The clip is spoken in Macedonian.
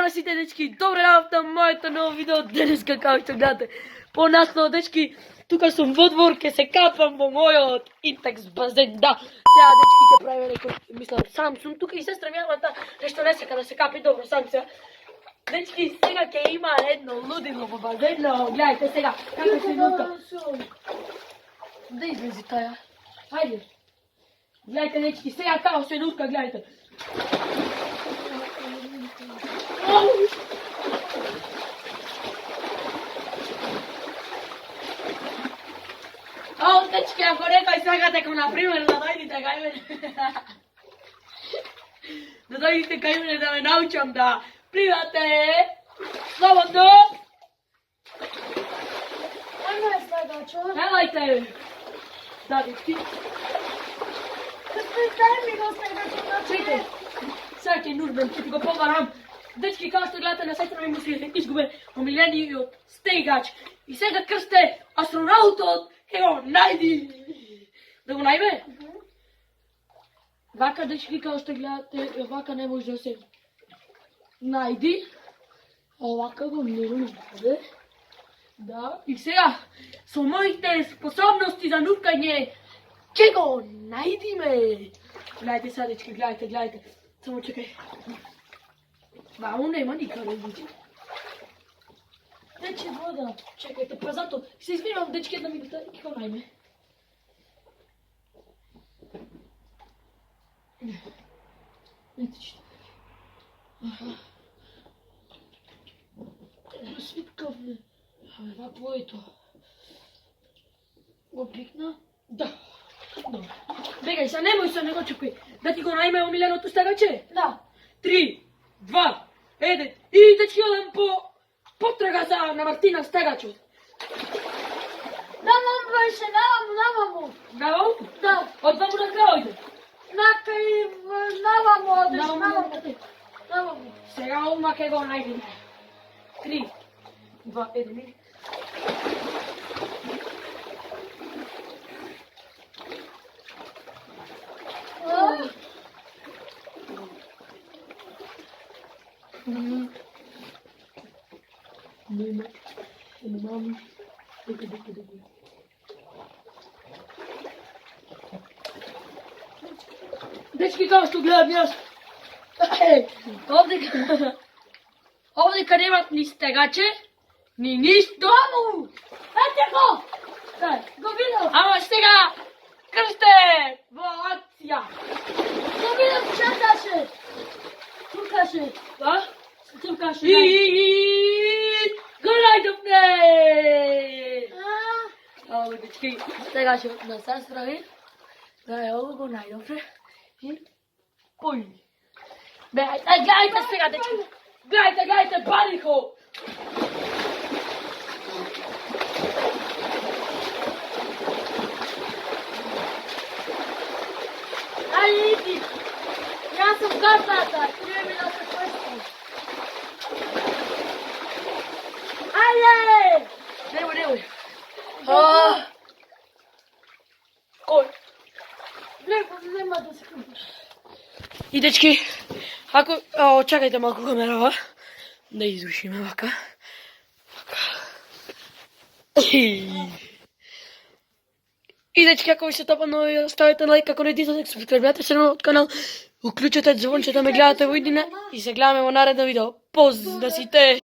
на сите дечки, добре работа моето ново видео денеска како што гледате. Понаслов дечки, тука сум во двор, ке се капам во мојот Интекс базен, да. Сега дечки ке правиме некој, мислам, сам сум тука и сестра ми јавата нешто не сека да се капи добро сам сега. Дечки, сега ке има едно лудило во базено, гледајте сега како се нука. Да излези таја. Хајде. Гледајте дечки, сега како се нука, гледајте. Дечки, ако некој сакате како например да дојдите кај мене. Да дојдите кај мене да ме научам да пливате. Слободно. Ајде следачо. Елајте. Да, дечки. Дај ми го следачо. Чекај. Сега ќе нужбен, ќе ти го побарам. Дечки, како што гледате на сестра ми му се изгубе омилениот стегач. И сега крсте астронаутот, ево, најди. Да го најме? Вака, дечки, како што гледате, вака не може да се најди. Овака го не најде. Да, и сега, со моите способности за нуткање, ќе го најдиме. Гледайте сега, дечки, гледайте. Само чекај. Ваму нема никаде, дечки. Тече вода. Чекајте, па зато се извинувам, дечки, една минута и ќе го најме. Не тече. Свиткав не. Вакво е тоа. Го пикна? Да. Добре. Бегај се, немој се, не го чекај. Да ти го најме омиленото стегаче? Да. 3, 2, 1 и дечки одам по потрага за на Мартина стегачот. Наваму беше, наваму. Наваму? Да. Од ваму на крај ојде. Накај наваму одеш, наваму. Наваму. Сега ома ке го најдеме. 3, 2, 1. Нема. Мами. Дека. Дечки, како што гледам јас. Овде немат ни стегаче, ни ништо. Ете го! Го видов! Ама сега крсте во акција. Го видов, чекаше! Чукаше! Да? Чукаше! И го најдовме! Ово, дечки, стегаче на сестра ми. Да, ово го најдовме. И кој? Гледајте сега, дечки. Гледајте, барихо! Ајде, иди! Јас сум картата, треба ми да се спрестам. Ајде! Немој. Кој? Нема да се купиш. И дечки, ако... чакајте малку камерава. Да изушиме вака. И дечки, ако ви се топа нови, ставите лайк, ако не дизате, субскрабете се на мојот канал, уклучете звончето да ме гледате во иднина и се гледаме во наредно видео. Поздрав сите!